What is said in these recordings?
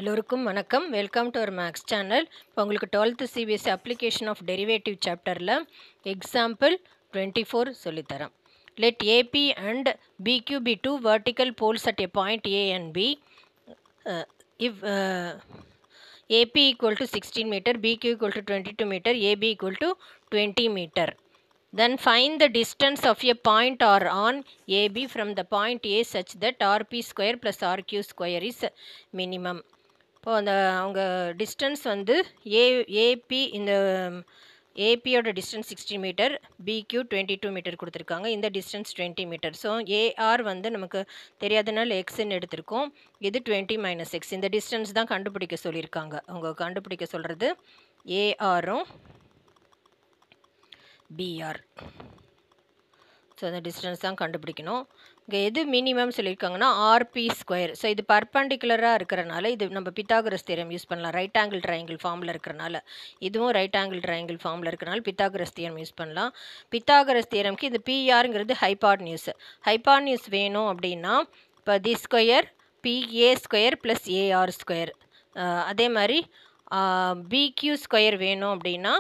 எல்லோருக்கும் வணக்கம். Welcome to our maths channel. இப்போ உங்களுக்கு 12th CBSE application of derivative சாப்டரில் எக்ஸாம்பிள் 24 சொல்லித்தரேன். Let AB and PQ be two vertical poles at a point A and B. If AP equal to 16 meter, BQ equal to 22 meter, AB equal to 20 meter. Then find the distance of a point or on AB from the point A such that RP square plus RQ square is minimum. இப்போ அந்த அவங்க distance வந்து AB இந்த ஏபியோட distance 16 metre, பிக்யூ 22 metre கொடுத்துருக்காங்க. இந்த distance 20 metre. So AR வந்து நமக்கு தெரியாதனால எக்ஸ்ன்னு எடுத்திருக்கோம். இது 20 மைனஸ் எக்ஸ். இந்த டிஸ்டன்ஸ் தான் கண்டுபிடிக்க சொல்லியிருக்காங்க. அவங்க கண்டுபிடிக்க சொல்கிறது ஏஆரும் பிஆர். ஸோ அந்த டிஸ்டன்ஸ் தான் கண்டுபிடிக்கணும். இங்கே எது மினிமம் சொல்லியிருக்காங்கன்னா ஆர்பி ஸ்கொயர். ஸோ இது பர்பண்டிகுலராக இருக்கிறனால இது நம்ம பித்தாகரஸ் தியரம் யூஸ் பண்ணலாம். ரைட் ஆங்கிள் ட்ரையாங்கிள் ஃபார்மில் இருக்கிறனால இதுவும் ரைட் ஆங்கிள் ட்ரையாங்கிள் ஃபார்மில் இருக்கிறனால பித்தாகரஸ் தியரம் யூஸ் பண்ணலாம். பித்தாகரஸ் தியரம்க்கு இந்த பிஆருங்கிறது ஹைபார்னியூஸ் வேணும் அப்படின்னா இப்போ the square PA square plus AR square. அதே மாதிரி பிக்யூ ஸ்கொயர் வேணும் அப்படின்னா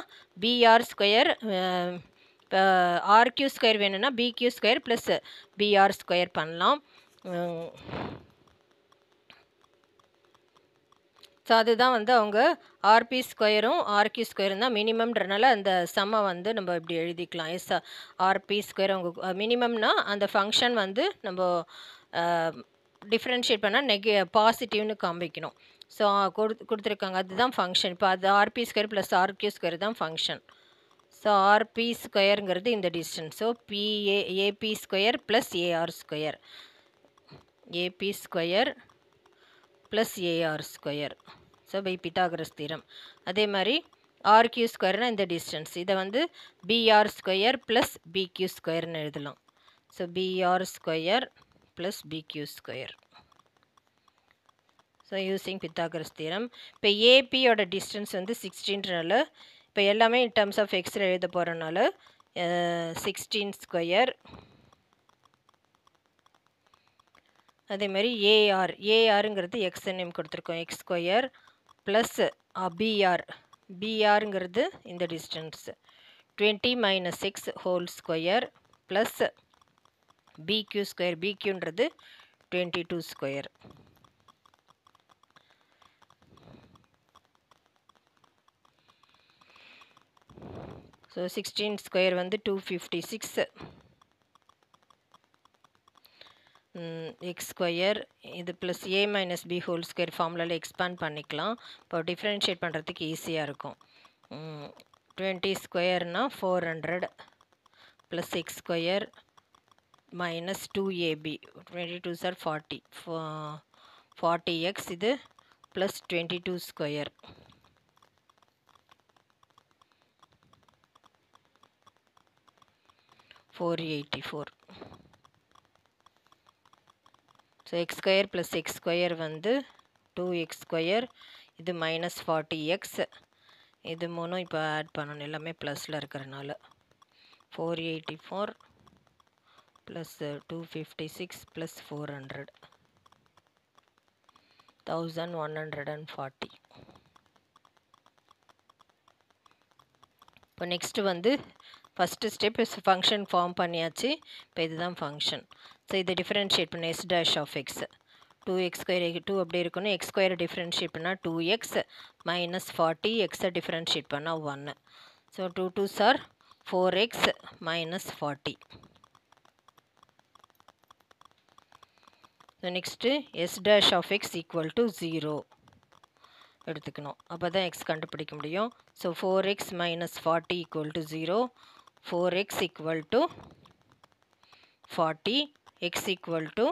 பிஆர் ஸ்கொயர், இப்போ ஆர்கியூ ஸ்கொயர் வேணும்னா PQ square plus PR square பண்ணலாம். ஸோ அதுதான் வந்து அவங்க ஆர்பி ஸ்கொயரும் ஆர்கியூ ஸ்கொயரும் தான் மினிமம்ன்றனால அந்த சம்மை வந்து நம்ம இப்படி எழுதிக்கலாம். எஸ் ஆர்பி ஸ்கொயர் அவங்க மினிமம்னா அந்த ஃபங்க்ஷன் வந்து நம்ம டிஃப்ரென்ஷியேட் பண்ணால் பாசிட்டிவ்னு காமிக்கணும். ஸோ கொடுத்துருக்காங்க அதுதான் ஃபங்க்ஷன். இப்போ அது RP square plus RQ square தான் ஃபங்க்ஷன். ஸோ ஆர்பி ஸ்கொயருங்கிறது இந்த distance. So AB square plus AR square, AB square plus AR square. So by Pythagoras theorem. அதே மாதிரி ஆர்கியூ ஸ்கொயர்னால் இந்த டிஸ்டன்ஸ். இதை வந்து பிஆர் ஸ்கொயர் ப்ளஸ் பிக்யூ ஸ்கொயர்னு எழுதலாம். So PR square plus PQ square. So using Pythagoras theorem. இப்போ ஏபியோட distance வந்து 16னால இப்போ எல்லாமே இன் டர்ம்ஸ் ஆஃப் எக்ஸில் எழுத போகிறனால 16 ஸ்கொயர். அதே மாதிரி ஏஆருங்கிறது எக்ஸ்என்எம் கொடுத்துருக்கோம். எக்ஸ் ஸ்கொயர் ப்ளஸ் பிஆருங்கிறது இந்த distance 20 minus x whole square plus PQ square, பிக்யூன்றது 22 ஸ்கொயர். ஸோ 16 ஸ்கொயர் வந்து 256 எக்ஸ் ஸ்கொயர். இது plus A minus B whole square ஃபார்முலாவில் எக்ஸ்பேண்ட் பண்ணிக்கலாம். இப்போ டிஃப்ரென்ஷியேட் பண்ணுறதுக்கு ஈஸியாக இருக்கும். 20 ஸ்கொயர்னால் 400 plus x square minus 2ab 22 சார் 40x. இது plus 22 square. $484. So x square plus x square வந்து 2x ஸ்கொயர். இது மைனஸ் 40x. இது மூணும் இப்போ ஆட் பண்ணணும், எல்லாமே ப்ளஸில் இருக்கிறனால. 484 ப்ளஸ் 256 ப்ளஸ் 400 1140. இப்போ நெக்ஸ்ட்டு வந்து ஃபஸ்ட்டு ஸ்டெப் ஃபங்க்ஷன் ஃபார்ம் பண்ணியாச்சு. இப்போ இதுதான் ஃபங்க்ஷன். ஸோ இதை டிஃப்ரென்ஷியேட் பண்ண S dash of X 2x square 2 அப்படி இருக்கணும். எக்ஸ் ஸ்கொயரை டிஃப்ரென்ஷியேட் பண்ணால் 2x மைனஸ் 40, எக்ஸை டிஃப்ரென்ஷியேட் பண்ணால் 1. So 2 2s are 4x minus 40. So next S dash of X equal to 0 எடுத்துக்கணும். அப்போ தான் எக்ஸ் கண்டுபிடிக்க முடியும். So 4x minus 40 equal to 0. 4x equal to 40, x equal to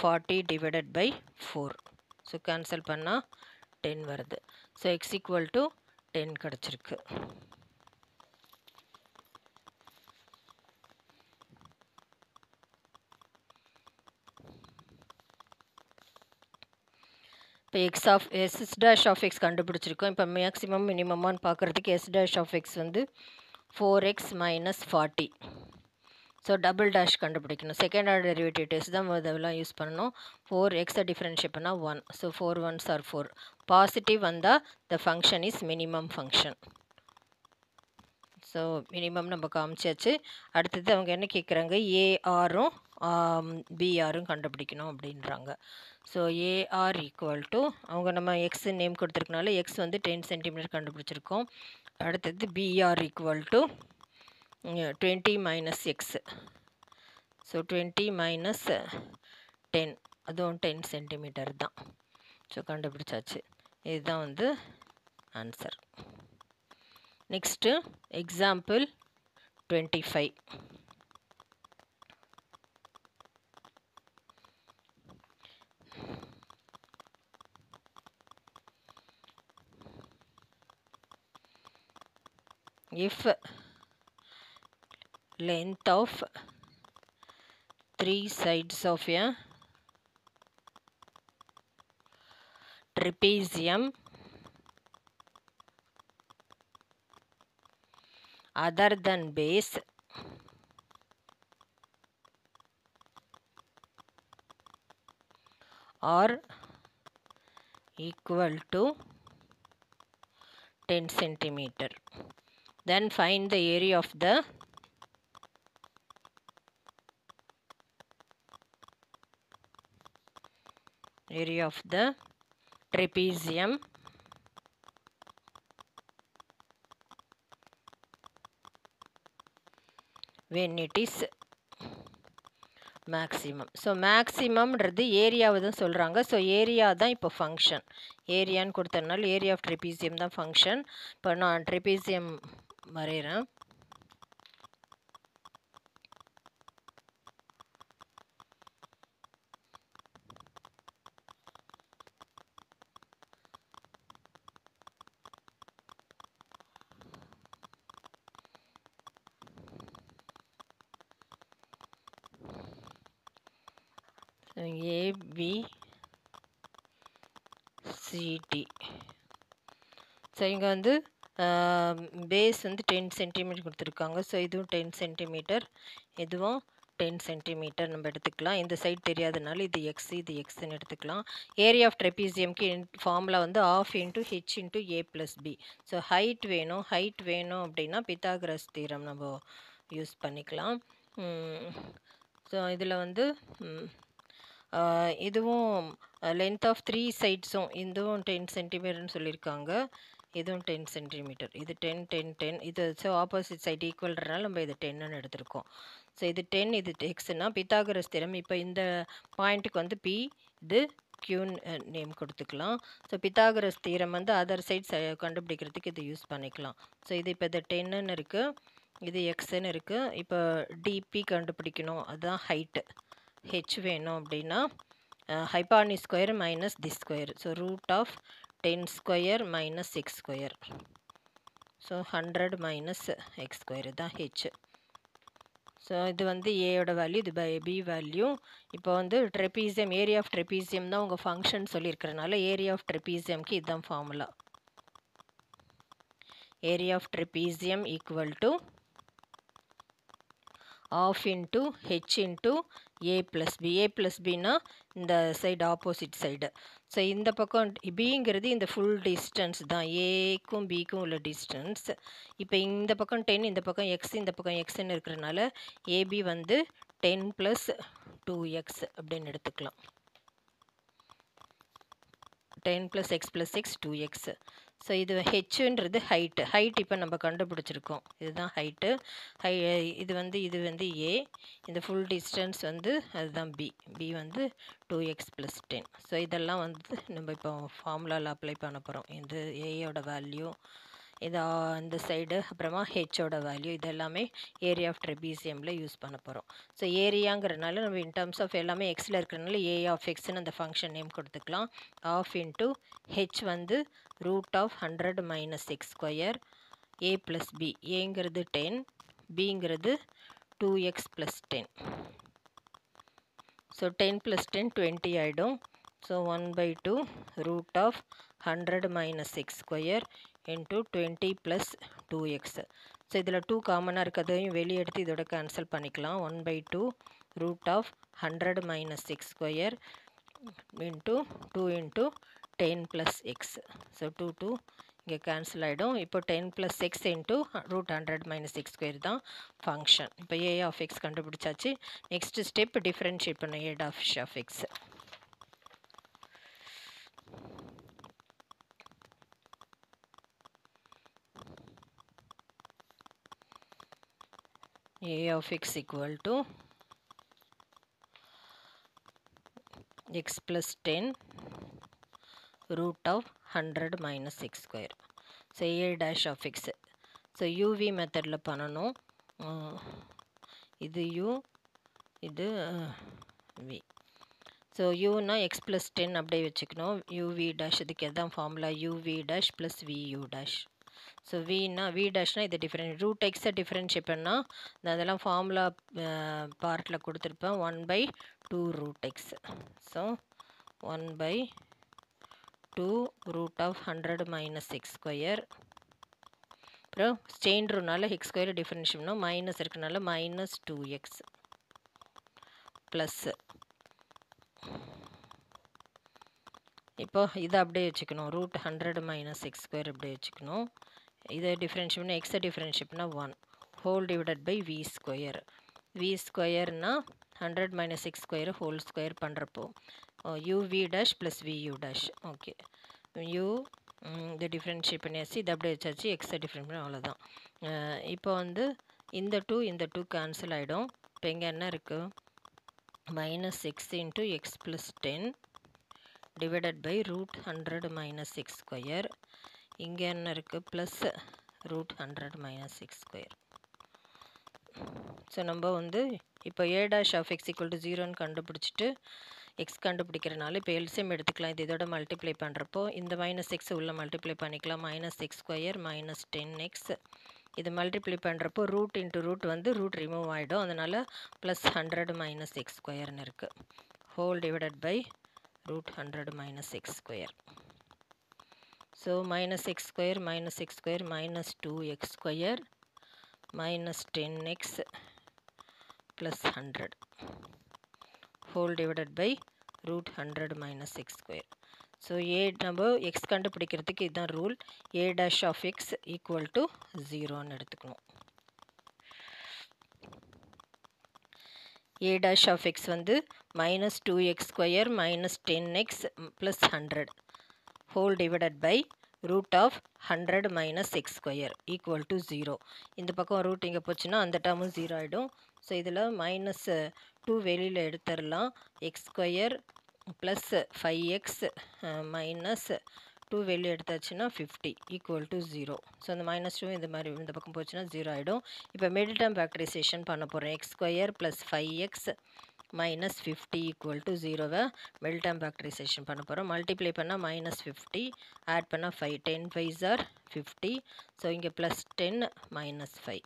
40 divided by 4. So cancel பண்ணால் 10 வருது. So x equal to 10 கிடச்சிருக்கு. இப்போ S dash of X கண்டுபிடிச்சிருக்கோம். இப்போ மேக்ஸிமம் மினிமமானு பார்க்குறதுக்கு எஸ் டேஷ் ஆஃப் எக்ஸ் வந்து 4x minus 40. So double dash கண்டுபிடிக்கணும். Second order derivative test தான் இதெல்லாம் யூஸ் பண்ணணும். 4xை டிஃப்ரென்ஷியேட் பண்ணால் 1. So 4 1s are 4. பாசிட்டிவ் வந்தால் த function is minimum function. So minimum நம்ம காமிச்சாச்சு. அடுத்தது அவங்க என்ன கேட்குறாங்க, ஏஆரும் பிஆரும் கண்டுபிடிக்கணும் அப்படின்றாங்க. ஸோ ஏஆர் ஈக்குவல் டு அவங்க நம்ம எக்ஸ் நேம் கொடுத்துருக்கனால எக்ஸ் வந்து 10 சென்டிமீட்டர் கண்டுபிடிச்சிருக்கோம். அடுத்தது PR equal to 20 minus X. So 20 minus 10 அதுவும் 10 சென்டிமீட்டர் தான். ஸோ கண்டுபிடிச்சாச்சு. இதுதான் வந்து answer. Next example 25. If length of 3 sides of a trapezium other than base are equal to 10 centimeter, then find the area of the trapezium when it is maximum. So மேக்ஸிமம்ன்றது ஏரியாவை தான் சொல்கிறாங்க. So area தான் இப்போ function. ஏரியான்னு கொடுத்ததுனால area of trapezium தான் function. இப்போ நான் ட்ரெபீசியம் வரைகிறேன். ABCD. ஸோ இங்கே வந்து பேஸ் வந்து 10 சென்டிமீட்டர் கொடுத்துருக்காங்க. ஸோ இதுவும் 10 சென்டிமீட்டர், இதுவும் 10 சென்டிமீட்டர் நம்ம எடுத்துக்கலாம். இந்த சைட் தெரியாதனால இது எக்ஸ், இது எக்ஸ்ன்னு எடுத்துக்கலாம். ஏரியா ஆஃப் ட்ரெபீசியம்க்கு ஃபார்முலா வந்து ½ × h × a + b. So height வேணும் அப்படின்னா பித்தாகரஸ் தியரம் நம்ம யூஸ் பண்ணிக்கலாம். ஸோ இதில் வந்து இதுவும் லென்த் ஆஃப் 3 சைட்ஸும் இதுவும் 10 சென்டிமீட்டர்னு சொல்லியிருக்காங்க. இதுவும் 10 சென்டிமீட்டர். இது 10 10 10 இது. ஸோ ஆப்போசிட் சைட் ஈக்குவல்ன்றனால நம்ம இது 10ன்னு எடுத்திருக்கோம். ஸோ இது 10 இது எக்ஸ்னா பித்தாகரஸ் தியரம். இப்போ இந்த பாயிண்ட்டுக்கு வந்து பி, இது கியூன்னு நேம் கொடுத்துக்கலாம். ஸோ பித்தாகரஸ் தியரம் வந்து அதர் சைட்ஸ் கண்டுபிடிக்கிறதுக்கு இது யூஸ் பண்ணிக்கலாம். ஸோ இது இப்போ இது 10ன்னு இருக்குது, இது எக்ஸ்ன்னு இருக்குது. இப்போ டிபி கண்டுபிடிக்கணும், அதுதான் ஹைட்டு. ஹெச் வேணும் அப்படின்னா hypotenuse square minus the square. So √10 square minus X square. So 100 minus X square தான் ஹெச். ஸோ இது வந்து ஏயோட வேல்யூ, இது பி வேல்யூ. இப்போ வந்து ட்ரெபீசியம், ஏரியா ஆஃப் ட்ரெபீசியம் தான் உங்கள் ஃபங்க்ஷன் சொல்லியிருக்கிறனால ஏரியா ஆஃப் ட்ரெபீசியம்க்கு இதுதான் formula. Area of trapezium equal to ½ × h × a + b. a + bனா இந்த சைடு ஆப்போசிட் சைடு. ஸோ இந்த பக்கம் பிங்கிறது இந்த ஃபுல் டிஸ்டன்ஸ் தான், ஏக்கும் பிக்கும் உள்ள டிஸ்டன்ஸ். இப்போ இந்த பக்கம் 10, இந்த பக்கம் எக்ஸ், இந்த பக்கம் எக்ஸ்ன்னு இருக்கிறனால ஏபி வந்து 10 + 2x அப்படின்னு எடுத்துக்கலாம். 10 + x + x 2x. ஸோ இது ஹெச்ன்றது ஹைட் இப்போ நம்ம கண்டுபிடிச்சிருக்கோம். இதுதான் ஹைட்டு. இது வந்து ஏ, இந்த ஃபுல் டிஸ்டன்ஸ் வந்து அதுதான் பி வந்து 2x + 10. ஸோ இதெல்லாம் வந்து நம்ம இப்போ ஃபார்முலாவில் அப்ளை பண்ண போகிறோம். இது ஏயோட வேல்யூ, இது இந்த சைடு, அப்புறமா ஹெச்சோட வேல்யூ, இதெல்லாமே ஏரியா ஆஃப் ட்ரெபீசியமில் யூஸ் பண்ண போகிறோம். ஸோ ஏரியாங்கிறதுனால நம்ம இன் டர்ம்ஸ் ஆஃப் எல்லாமே எக்ஸில் இருக்கிறனால ஏ ஆஃப் எக்ஸ்ன்னு அந்த ஃபங்க்ஷன் நேம் கொடுத்துக்கலாம். ½ × ஹெச் வந்து √100 minus X square, a + b. ஏங்கிறது 10, பிங்கிறது 2x + 10. ஸோ 10 + 10 20 ஆகிடும். So 1/2 √100 minus X square into 20 + 2x. So இதில் 2 காமனாக இருக்கிறதையும் வெளியே எடுத்து இதோட கேன்சல் பண்ணிக்கலாம். 1/2 root of 100 minus X square into 2 into 10 plus X. So 2 இங்கே கேன்சல் ஆகிடும். இப்போ 10 plus X into root 100 minus X square தான் ஃபங்க்ஷன். இப்போ ஏ ஆஃப் எக்ஸ் கண்டுபிடிச்சாச்சு. நெக்ஸ்ட் ஸ்டெப் டிஃப்ரென்ஷியேட் பண்ண A dash of X. A of x equal to x plus 10 root of 100 minus x square. So A dash of x. So UV method la பண்ணனும். இது U, இது V. So U na x plus 10 அப்படியே வச்சுக்கணும். UV dash இதுக்கு எதான் formula UV dash plus VU dash. So வின்னா V டேஷ்னால் இது டிஃப்ரெண்ட் ரூட் எக்ஸை டிஃப்ரென்ஷியேட் பண்ணால் நான் அதெல்லாம் ஃபார்முலா பார்ட்டில் கொடுத்துருப்பேன். 1/2 root X. So 1/2 root of 100 minus X square. அப்புறம் செயின் ரூனால எக்ஸ் ஸ்கொயர் டிஃப்ரென்ஷியேட் பண்ணோம். மைனஸ் இருக்கனால மைனஸ் 2x ப்ளஸ். இப்போ இதை அப்படியே வச்சுக்கணும். ரூட் 100 மைனஸ் எக்ஸ் ஸ்கொயர் அப்படியே வச்சுக்கணும். இதை டிஃப்ரென்ஷியேட் பண்ணால் எக்ஸை டிஃப்ரென்ஷியேட் பண்ணால் 1 whole divided by V square. V ஸ்கொயர்னால் 100 minus X square whole square பண்ணுறப்போ UV dash plus VU dash. Okay U இதை டிஃப்ரென்ஷியேட் பண்ணியாச்சு. இதை அப்படியே வச்சாச்சு. எக்ஸை டிஃப்ரென்ட் பண்ணி அவ்வளோதான். இப்போ வந்து இந்த 2 கேன்சல் ஆகிடும். இப்போ இங்கே என்ன இருக்குது? Minus x into x plus 10 divided by root 100 minus X square. இங்கே என்ன இருக்குது? Plus root 100 minus X square. So நம்ம வந்து இப்போ A dash of X equal to 0ன்னு கண்டுபிடிச்சிட்டு எக்ஸ் கண்டுபிடிக்கிறனால இப்போ எல்சிஎம் எடுத்துக்கலாம். இது இதோட மல்டிப்ளை பண்ணுறப்போ இந்த மைனஸ் எக்ஸ் உள்ள மல்டிப்ளை பண்ணிக்கலாம். Minus X square minus 10x. இது மல்டிப்ளை பண்ணுறப்போ ரூட் இன்ட்டு ரூட் வந்து ரூட் ரிமூவ் ஆகிடும். அதனால் ப்ளஸ் 100 மைனஸ் எக்ஸ் ஸ்கொயர்னு இருக்குது. Whole divided by root 100 minus X square. So minus X square minus 2x square minus 10x plus 100 whole divided by root 100 minus X square. So நம்ம X கண்டுபிடிக்கிறதுக்கு இதுதான் rule. A dash of X equal to 0ன்னு எடுத்துக்கணும். A dash of X வந்து minus 2x square minus 10x plus 100 whole divided by root of 100 minus X square equal to 0. இந்த பக்கம் root இங்கே போச்சுன்னா அந்த டேர்மும் 0 ஆகிடும். ஸோ இதில் மைனஸ் 2 வெளியில் எடுத்துடலாம். X square plus 5x minus 2 வெளியே எடுத்தாச்சுன்னா 50 ஈக்குவல் டு 0. ஸோ அந்த மைனஸ் 2 இந்த மாதிரி இந்த பக்கம் போச்சுன்னா 0 ஆகிடும். இப்போ மிடில் டேர்ம் ஃபேக்டரைசேஷன் பண்ண போகிறேன். X square plus 5x minus 50 equal to 0வை மிடில் டேர்ம் ஃபேக்டரைசேஷன் பண்ண போகிறோம். மல்டிப்ளை பண்ணால் மைனஸ் 50 ஆட் பண்ணால் 5 10 5s are 50. ஸோ இங்கே ப்ளஸ் 10 மைனஸ் 5.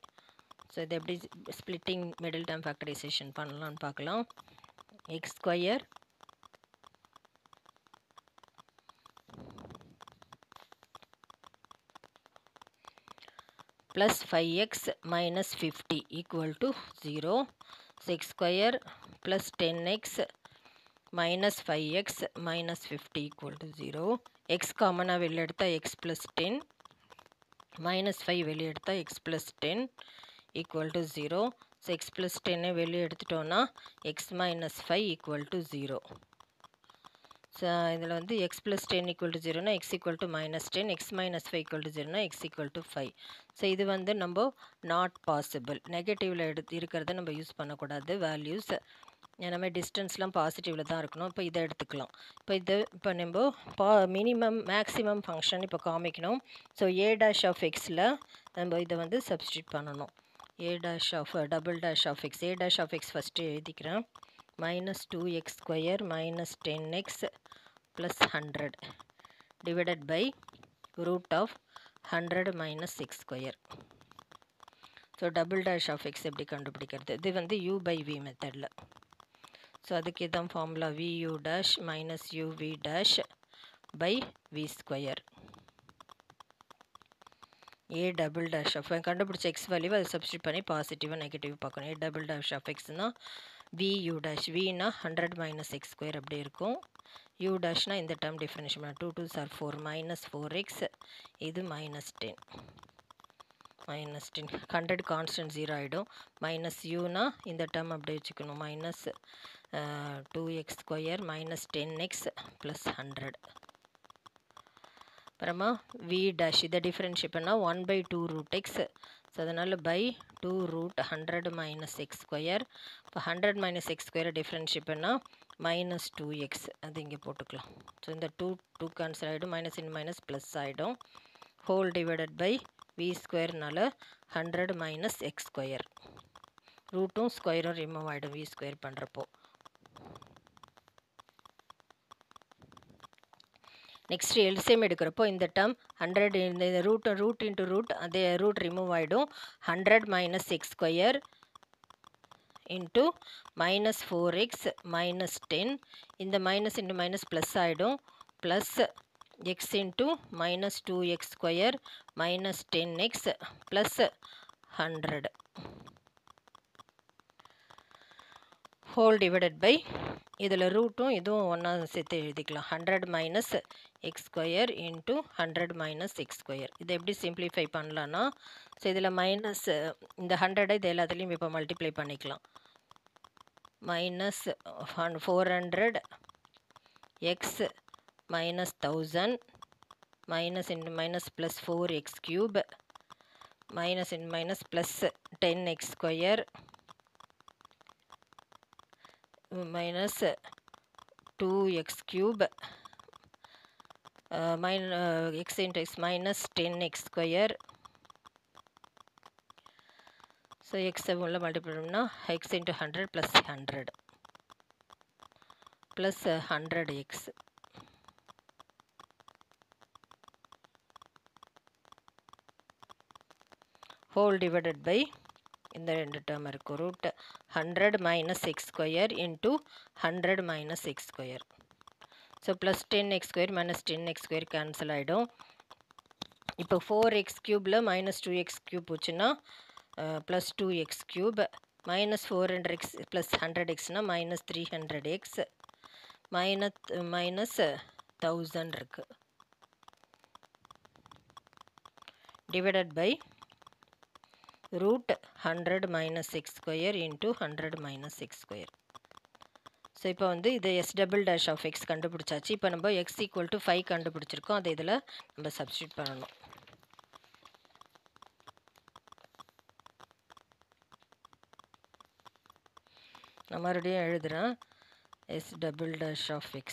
ஸோ இது எப்படி ஸ்ப்ளிட்டிங் மிடில் டேர்ம் ஃபேக்டரைசேஷன் பண்ணலான்னு பார்க்கலாம். X square plus 5x minus 50 equal to 0. 6 square plus 10x minus 5x minus 50 equal to 0. x common வெளிய எடுத்தா x plus 10 minus 5 வெளிய எடுத்தா x plus 10 equal to 0. So x plus 10 வெளிய எடுத்துட்டோம்னா x minus 5 equal to 0. So இதில் வந்து x plus 10 equal to 0னா x equal to minus 10, x minus 5 equal to 0னா எக்ஸ் ஈக்குவல் டு 5. ஸோ இது வந்து நம்ம நாட் பாசிபிள். நெகட்டிவில் இருக்கிறத நம்ம யூஸ் பண்ணக்கூடாது வேல்யூஸ். நம்ம டிஸ்டன்ஸ்லாம் பாசிட்டிவில் தான் இருக்கணும். இப்போ இதை எடுத்துக்கலாம். இப்போ நம்ம மினிமம் மேக்ஸிமம் ஃபங்க்ஷன் இப்போ காமிக்கணும். ஸோ ஏ டேஷ் ஆஃப் எக்ஸில் நம்ம இதை வந்து சப்ஸ்டியூட் பண்ணணும். A dash of double dash of X. A dash of X first எழுதிக்கிறேன். minus 2x square minus 10x plus 100 divided by root of 100 minus x square. So double dash of x எப்படி கண்டுபிடிக்கிறது? இது வந்து u by v மெத்தடில். So அதுக்கு இதான் formula vu dash minus uv dash by v square a double dash of கண்டுபிடிச்ச x value அதை substitute பண்ணி பாசிட்டிவாக நெகட்டிவ் பார்க்கணும். a double dash of xனா v u dash vனா 100 minus x square அப்படி இருக்கும். u dashனா இந்த டேர்ம் டிஃபரன்ஷியேட் பண்ண 2 2s are 4 minus 4x இது minus 10 minus 10 100 constant 0 ஆகிடும். மைனஸ் யூனா இந்த டேர்ம் அப்படி வச்சுக்கணும். Minus 2x square minus 10x plus 100. அப்புறமா v dash இதை டிஃபரன்ஷியேட் பண்ணால் 1/2 root x. ஸோ அதனால் பை 2 root 100 minus x ஸ்கொயர். இப்போ 100 minus x ஸ்கொயரை டிஃபரன்ஷியேட் பண்ணால் minus 2x அது இங்கே போட்டுக்கலாம். ஸோ இந்த 2 கேன்சல் ஆகிடும். மைனஸ் இன் மைனஸ் ப்ளஸ் ஆகிடும். ஹோல் டிவைடட் பை v ஸ்கொயர்னால 100 minus x ஸ்கொயர். ரூட்டும் ஸ்கொயரும் ரிமூவ் ஆகிடும் v ஸ்கொயர் பண்ணுறப்போ. நெக்ஸ்ட் எல்சிஎம் எடுக்கிறப்போ இந்த டேர்ம் 100 இந்த ரூட் இன்ட்டு ரூட் அதே ரூட் ரிமூவ் ஆகிடும். 100 minus x square into minus 4x minus 10 இந்த மைனஸ் இன்ட்டு மைனஸ் ப்ளஸ் ஆகிடும். Plus x into minus 2x square minus 10x plus 100 whole divided by இதில் ரூட்டும் இதுவும் ஒன்றா சேர்த்து எழுதிக்கலாம். 100 minus x square into 100 minus x square. இதை எப்படி சிம்ப்ளிஃபை பண்ணலான்னா, ஸோ இதில் மைனஸ் இந்த 100 இது எல்லாத்துலேயும் இப்போ மல்டிப்ளை பண்ணிக்கலாம். Minus 400 x minus 1000 minus into minus plus 4x cube minus into minus plus 10x square minus 2x cube x into x minus 10x square. So x உள்ள மல்டிப்ளை பண்ணா x into 100 plus 100 plus 100x whole divided by இந்த ரெண்டு term இருக்கும். Root 100 minus x square into 100 minus x square. So plus 10x square minus 10x square cancel ஆகிடும். இப்போ 4x க்யூப்பில் minus 2x cube போச்சுன்னா plus 2x cube minus 400x plus 100xனா minus 300x minus 1000 இருக்குது. Divided by root 100 minus x square into 100 minus x square. So இப்போ வந்து இது s double dash of x கண்டுபிடிச்சாச்சு. இப்போ நம்ம x equal to 5 கண்டுபிடிச்சிருக்கோம். அதை இதில் நம்ம சப்ஸ்டியூட் பண்ணணும். நான் மறுபடியும் எழுதுகிறேன். s double dash of x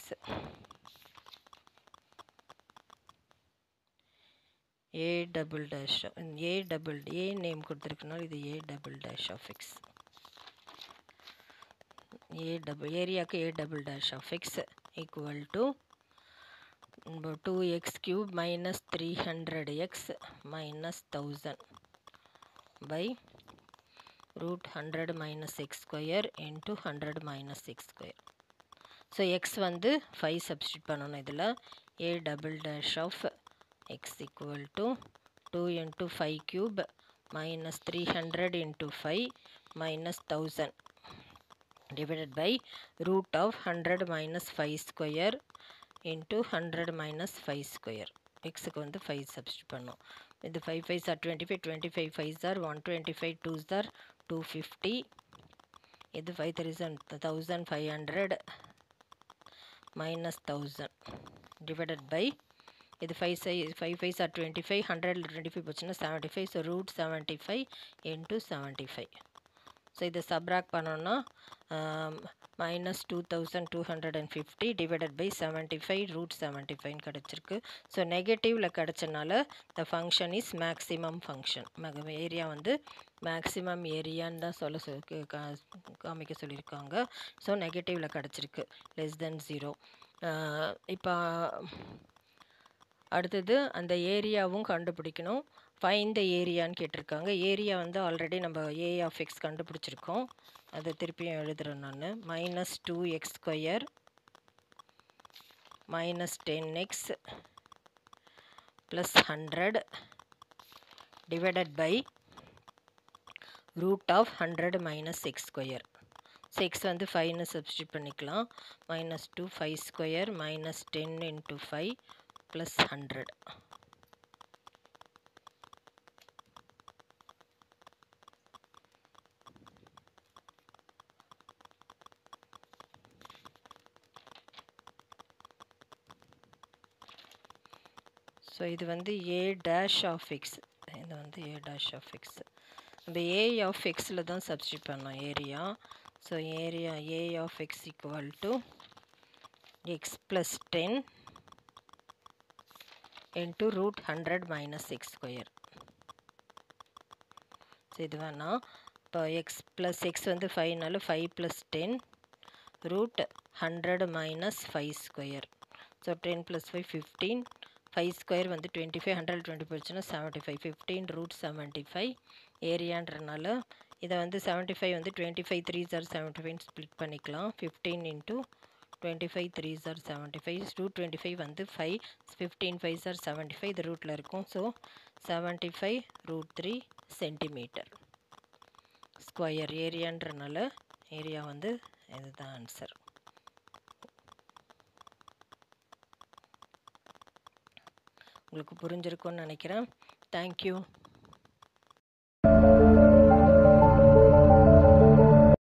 a double dash a name கொடுத்துருக்கனால இது a double dash of x ஏரியாவுக்கு a double dash of x equal to 2x cube minus 300x minus 1000 by root 100 minus x square into 100 minus x square. So x வந்து 5 substitute பண்ணணும். இதில் a double dash of x equal to 2 into 5 cube minus 300 into 5 minus 1000 divided by root of 100 minus 5 square into 100 minus 5 square. X க்கு வந்து 5 substitute பண்ணோம். இது 5 5s are 25, 25 5s are 125, 2s are 250. இது 5 3s are 1500 minus 1000 divided by இது 5 5s are 25, 100 25 போச்சுன்னா 75. So root 75 into 75. So இதை subtract பண்ணோன்னா minus 2250 divided by 75 root 75 கிடச்சிருக்கு. ஸோ நெகட்டிவில் கிடச்சனால the function is maximum function. Area வந்து மேக்ஸிமம் ஏரியான்னு தான் காமிக்க சொல்லியிருக்காங்க. ஸோ நெகட்டிவில் கிடச்சிருக்கு லெஸ் தென் 0. இப்போ அடுத்தது அந்த ஏரியாவும் கண்டுபிடிக்கணும். ஃபைண்ட் த ஏரியான்னு கேட்டிருக்காங்க. ஏரியா வந்து ஆல்ரெடி நம்ம ஏ ஆஃப் எக்ஸ் கண்டுபிடிச்சிருக்கோம். அதை திருப்பியும் எழுதுகிறேன் நான். Minus 2x square minus 10x plus 100 divided by root of 100 minus X square. X வந்து 5ன்னு சப்ஸ்டியூட் பண்ணிக்கலாம். -2 5 square minus 10 into 5 plus 100. So இது வந்து a dash of x. இது வந்து a dash of x. நம்ம a of xல தான் சப்ஸ்டியூட் பண்ணோம் area. So area a of x equal to x plus 10 into root 100 minus x square. So இது வேணா இப்போ x வந்து 5னால 5 plus 10 root 100 minus 5 square. So 10 plus 5 15. 5 square வந்து 25, 120 போயிடுச்சுன்னா 75, 15 root 75 ஏரியான்றனால இதை வந்து 75 வந்து 25 3s are 75 ஸ்ப்ளிட் பண்ணிக்கலாம். 15 இன்ட்டு 25 3s are 75, 225 வந்து 5, 15 5s are 75, இது ரூட்டில் இருக்கும். ஸோ 75 root 3 சென்டிமீட்டர் ஸ்கொயர் ஏரியான்றனால ஏரியா வந்து இதுதான் ஆன்சர். உங்களுக்கு புரிஞ்சிருக்கும்னு நினைக்கிறேன். தேங்க்யூ.